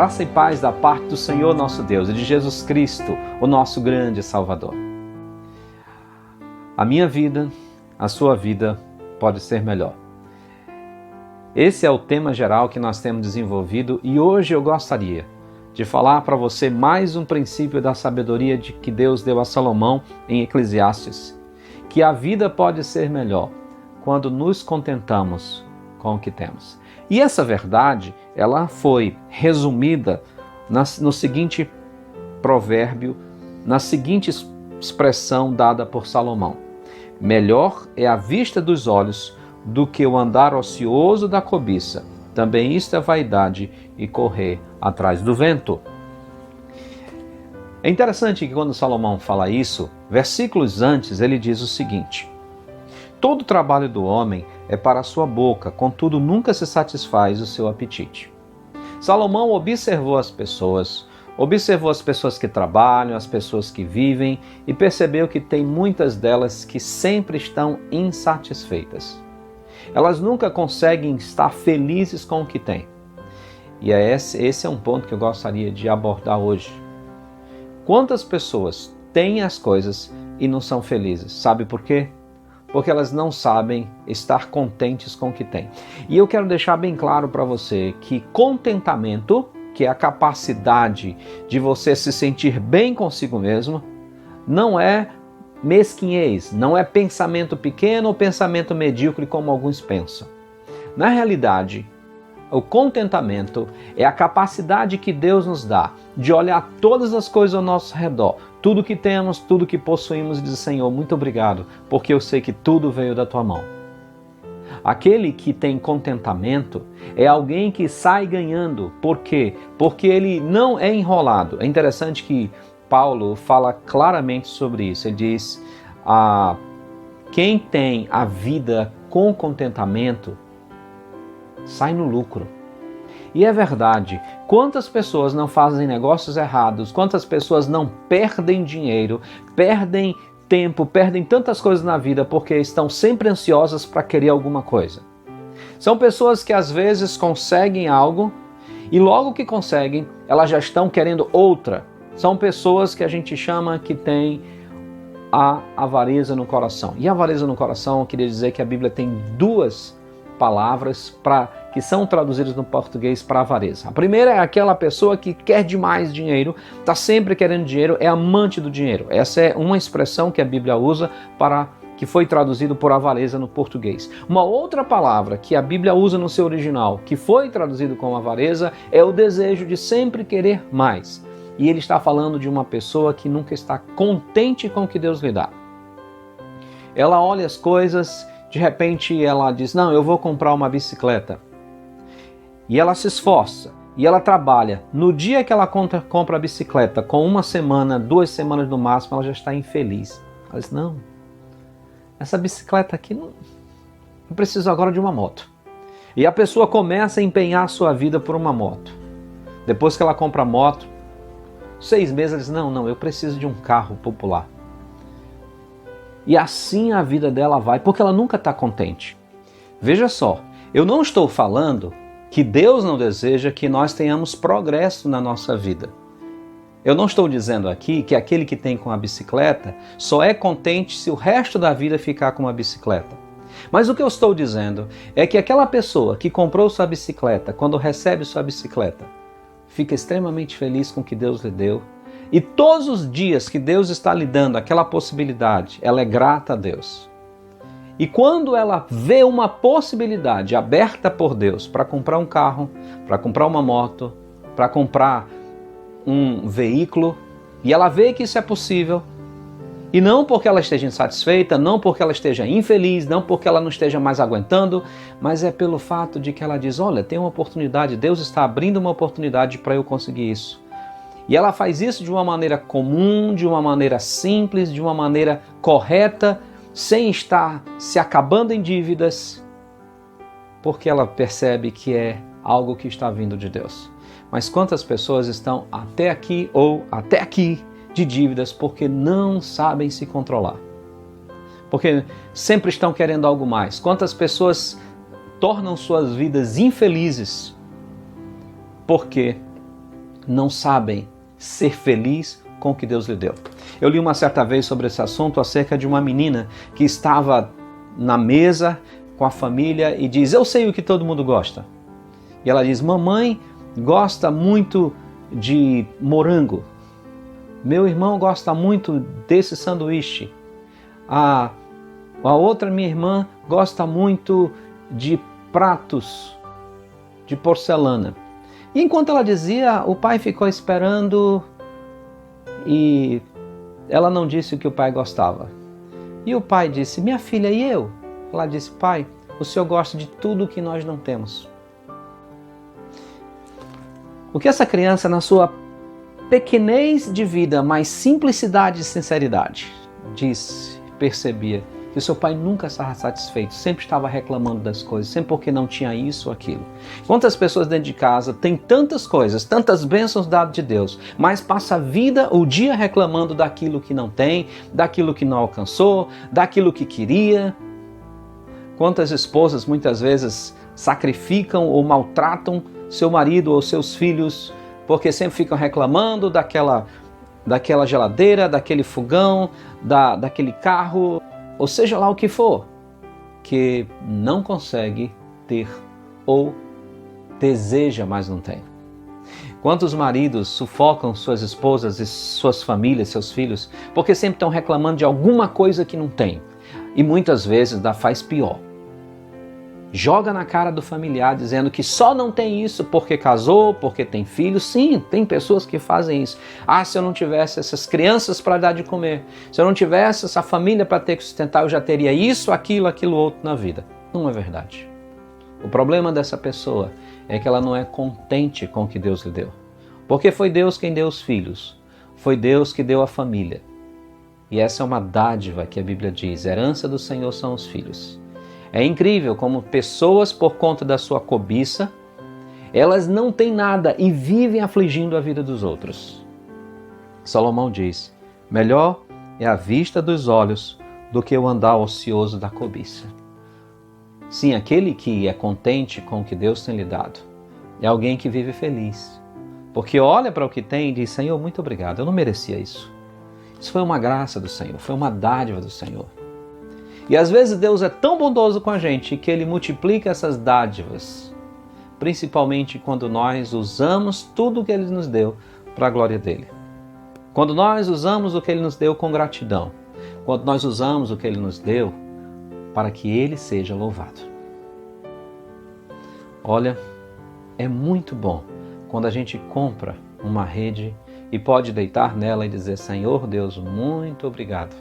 Graça e paz da parte do Senhor nosso Deus e de Jesus Cristo, o nosso grande Salvador. A minha vida, a sua vida pode ser melhor. Esse é o tema geral que nós temos desenvolvido e hoje eu gostaria de falar para você mais um princípio da sabedoria de que Deus deu a Salomão em Eclesiastes, que a vida pode ser melhor quando nos contentamos com o que temos. E essa verdade, ela foi resumida no seguinte provérbio, na seguinte expressão dada por Salomão: melhor é a vista dos olhos do que o andar ocioso da cobiça. Também isto é vaidade e correr atrás do vento. É interessante que quando Salomão fala isso, versículos antes ele diz o seguinte: todo o trabalho do homem é para a sua boca, contudo nunca se satisfaz o seu apetite. Salomão observou as pessoas que trabalham, as pessoas que vivem e percebeu que tem muitas delas que sempre estão insatisfeitas. Elas nunca conseguem estar felizes com o que têm. E esse é um ponto que eu gostaria de abordar hoje. Quantas pessoas têm as coisas e não são felizes? Sabe por quê? Porque elas não sabem estar contentes com o que têm. E eu quero deixar bem claro para você que contentamento, que é a capacidade de você se sentir bem consigo mesmo, não é mesquinhez, não é pensamento pequeno ou pensamento medíocre como alguns pensam. Na realidade, o contentamento é a capacidade que Deus nos dá de olhar todas as coisas ao nosso redor, tudo que temos, tudo que possuímos e dizer: Senhor, muito obrigado, porque eu sei que tudo veio da Tua mão. Aquele que tem contentamento é alguém que sai ganhando. Por quê? Porque ele não é enrolado. É interessante que Paulo fala claramente sobre isso. Ele diz: quem tem a vida com contentamento sai no lucro. E é verdade. Quantas pessoas não fazem negócios errados? Quantas pessoas não perdem dinheiro, perdem tempo, perdem tantas coisas na vida porque estão sempre ansiosas para querer alguma coisa? São pessoas que às vezes conseguem algo e logo que conseguem, elas já estão querendo outra. São pessoas que a gente chama que tem a avareza no coração. E a avareza no coração, eu queria dizer que a Bíblia tem duas palavras que são traduzidas no português para avareza. A primeira é aquela pessoa que quer demais dinheiro, está sempre querendo dinheiro, é amante do dinheiro. Essa é uma expressão que a Bíblia usa que foi traduzido por avareza no português. Uma outra palavra que a Bíblia usa no seu original, que foi traduzido como avareza, é o desejo de sempre querer mais. E ele está falando de uma pessoa que nunca está contente com o que Deus lhe dá. Ela olha as coisas, de repente ela diz: não, eu vou comprar uma bicicleta. E ela se esforça, e ela trabalha. No dia que ela compra a bicicleta, com 1 semana, 2 semanas no máximo, ela já está infeliz. Ela diz: não, essa bicicleta aqui não... Eu preciso agora de uma moto. E a pessoa começa a empenhar a sua vida por uma moto. Depois que ela compra a moto, 6 meses ela diz: não, eu preciso de um carro popular. E assim a vida dela vai, porque ela nunca está contente. Veja só, eu não estou falando que Deus não deseja que nós tenhamos progresso na nossa vida. Eu não estou dizendo aqui que aquele que tem com a bicicleta só é contente se o resto da vida ficar com a bicicleta. Mas o que eu estou dizendo é que aquela pessoa que comprou sua bicicleta, quando recebe sua bicicleta, fica extremamente feliz com o que Deus lhe deu. E todos os dias que Deus está lhe dando aquela possibilidade, ela é grata a Deus. E quando ela vê uma possibilidade aberta por Deus para comprar um carro, para comprar uma moto, para comprar um veículo, e ela vê que isso é possível, e não porque ela esteja insatisfeita, não porque ela esteja infeliz, não porque ela não esteja mais aguentando, mas é pelo fato de que ela diz: olha, tem uma oportunidade, Deus está abrindo uma oportunidade para eu conseguir isso. E ela faz isso de uma maneira comum, de uma maneira simples, de uma maneira correta, sem estar se acabando em dívidas, porque ela percebe que é algo que está vindo de Deus. Mas quantas pessoas estão até aqui ou até aqui de dívidas porque não sabem se controlar? Porque sempre estão querendo algo mais. Quantas pessoas tornam suas vidas infelizes porque não sabem ser feliz com o que Deus lhe deu. Eu li uma certa vez sobre esse assunto acerca de uma menina que estava na mesa com a família e diz: eu sei o que todo mundo gosta. E ela diz: mamãe gosta muito de morango. Meu irmão gosta muito desse sanduíche. A outra minha irmã gosta muito de pratos de porcelana. E enquanto ela dizia, o pai ficou esperando e ela não disse o que o pai gostava. E o pai disse: minha filha, e eu? Ela disse: pai, o senhor gosta de tudo que nós não temos. O que essa criança, na sua pequenez de vida, mas simplicidade e sinceridade, percebia que o seu pai nunca estava satisfeito, sempre estava reclamando das coisas, sempre porque não tinha isso ou aquilo. Quantas pessoas dentro de casa têm tantas coisas, tantas bênçãos dadas de Deus, mas passa a vida, o dia reclamando daquilo que não tem, daquilo que não alcançou, daquilo que queria. Quantas esposas muitas vezes sacrificam ou maltratam seu marido ou seus filhos porque sempre ficam reclamando daquela geladeira, daquele fogão, daquele carro, ou seja lá o que for, que não consegue ter ou deseja, mas não tem. Quantos maridos sufocam suas esposas e suas famílias, seus filhos, porque sempre estão reclamando de alguma coisa que não tem. E muitas vezes faz pior. Joga na cara do familiar dizendo que só não tem isso porque casou, porque tem filhos. Sim, tem pessoas que fazem isso. Ah, se eu não tivesse essas crianças para dar de comer, se eu não tivesse essa família para ter que sustentar, eu já teria isso, aquilo outro na vida. Não é verdade. O problema dessa pessoa é que ela não é contente com o que Deus lhe deu. Porque foi Deus quem deu os filhos. Foi Deus que deu a família. E essa é uma dádiva que a Bíblia diz: herança do Senhor são os filhos. É incrível como pessoas, por conta da sua cobiça, elas não têm nada e vivem afligindo a vida dos outros. Salomão diz: melhor é a vista dos olhos do que o andar ocioso da cobiça. Sim, aquele que é contente com o que Deus tem lhe dado é alguém que vive feliz, porque olha para o que tem e diz: Senhor, muito obrigado, eu não merecia isso. Isso foi uma graça do Senhor, foi uma dádiva do Senhor. E às vezes Deus é tão bondoso com a gente que Ele multiplica essas dádivas, principalmente quando nós usamos tudo o que Ele nos deu para a glória dEle. Quando nós usamos o que Ele nos deu com gratidão, quando nós usamos o que Ele nos deu para que Ele seja louvado. Olha, é muito bom quando a gente compra uma rede e pode deitar nela e dizer: Senhor Deus, muito obrigado.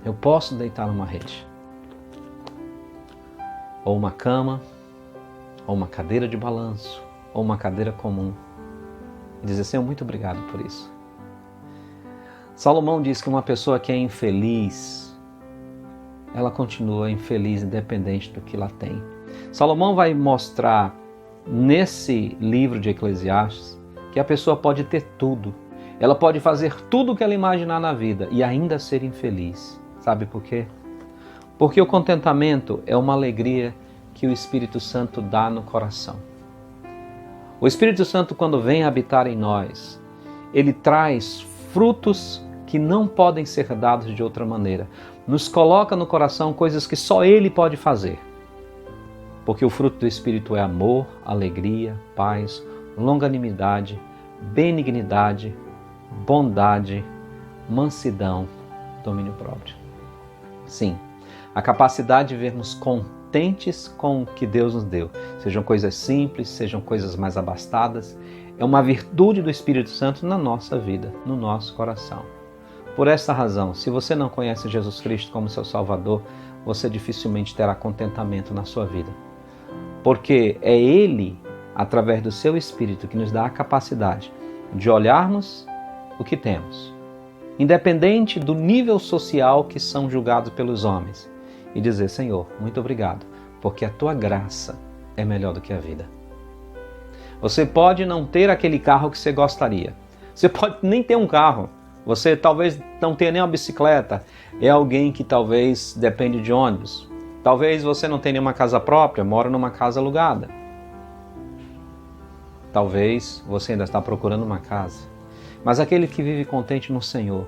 Eu posso deitar numa rede, ou uma cama, ou uma cadeira de balanço, ou uma cadeira comum, e dizer: Senhor, muito obrigado por isso. Salomão diz que uma pessoa que é infeliz, ela continua infeliz independente do que ela tem. Salomão vai mostrar nesse livro de Eclesiastes que a pessoa pode ter tudo, ela pode fazer tudo o que ela imaginar na vida e ainda ser infeliz. Sabe por quê? Porque o contentamento é uma alegria que o Espírito Santo dá no coração. O Espírito Santo, quando vem habitar em nós, ele traz frutos que não podem ser dados de outra maneira. Nos coloca no coração coisas que só Ele pode fazer. Porque o fruto do Espírito é amor, alegria, paz, longanimidade, benignidade, bondade, mansidão, domínio próprio. Sim, a capacidade de vermos contentes com o que Deus nos deu, sejam coisas simples, sejam coisas mais abastadas, é uma virtude do Espírito Santo na nossa vida, no nosso coração. Por essa razão, se você não conhece Jesus Cristo como seu Salvador, você dificilmente terá contentamento na sua vida. Porque é Ele, através do seu Espírito, que nos dá a capacidade de olharmos o que temos, independente do nível social que são julgados pelos homens, e dizer: Senhor, muito obrigado, porque a Tua graça é melhor do que a vida. Você pode não ter aquele carro que você gostaria, você pode nem ter um carro, você talvez não tenha nem uma bicicleta, é alguém que talvez depende de ônibus, talvez você não tenha nenhuma casa própria, mora numa casa alugada. Talvez você ainda está procurando uma casa. Mas aquele que vive contente no Senhor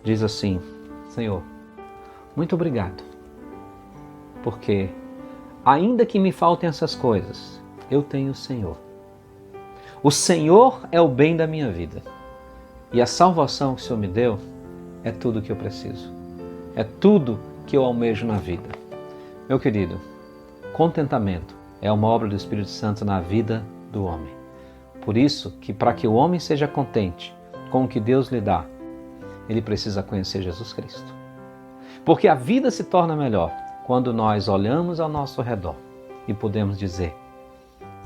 diz assim: Senhor, muito obrigado. Porque ainda que me faltem essas coisas, eu tenho o Senhor. O Senhor é o bem da minha vida. E a salvação que o Senhor me deu é tudo o que eu preciso. É tudo que eu almejo na vida. Meu querido, contentamento é uma obra do Espírito Santo na vida do homem. Por isso que para que o homem seja contente com o que Deus lhe dá, ele precisa conhecer Jesus Cristo. Porque a vida se torna melhor quando nós olhamos ao nosso redor e podemos dizer: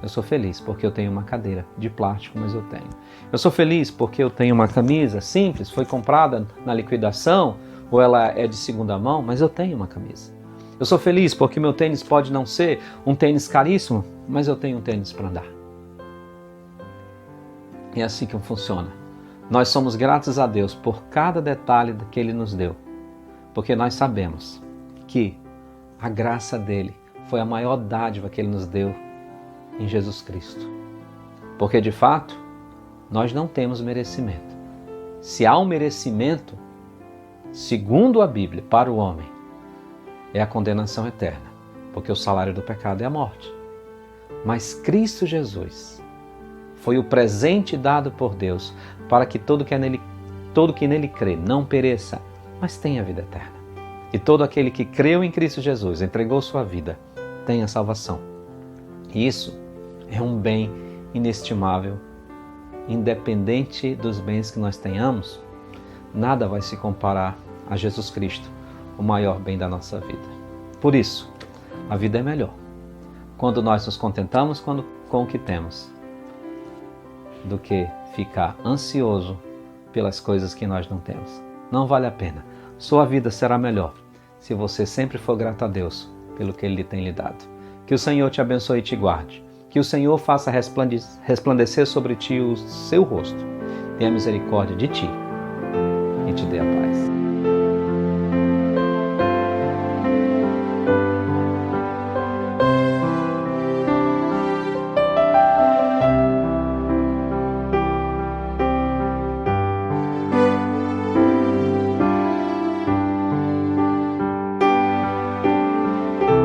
eu sou feliz porque eu tenho uma cadeira de plástico, mas eu tenho. Eu sou feliz porque eu tenho uma camisa simples, foi comprada na liquidação, ou ela é de segunda mão, mas eu tenho uma camisa. Eu sou feliz porque meu tênis pode não ser um tênis caríssimo, mas eu tenho um tênis para andar. É assim que funciona. Nós somos gratos a Deus por cada detalhe que Ele nos deu, porque nós sabemos que a graça dEle foi a maior dádiva que Ele nos deu em Jesus Cristo. Porque de fato, nós não temos merecimento. Se há um merecimento, segundo a Bíblia, para o homem, é a condenação eterna, porque o salário do pecado é a morte. Mas Cristo Jesus foi o presente dado por Deus para que todo que nele crê não pereça, mas tenha vida eterna. E todo aquele que creu em Cristo Jesus, entregou sua vida, tenha salvação. E isso é um bem inestimável. Independente dos bens que nós tenhamos, nada vai se comparar a Jesus Cristo, o maior bem da nossa vida. Por isso, a vida é melhor quando nós nos contentamos com o que temos, do que ficar ansioso pelas coisas que nós não temos. Não vale a pena. Sua vida será melhor se você sempre for grato a Deus pelo que Ele tem lhe dado. Que o Senhor te abençoe e te guarde. Que o Senhor faça resplandecer sobre ti o seu rosto, tenha misericórdia de ti e te dê a paz.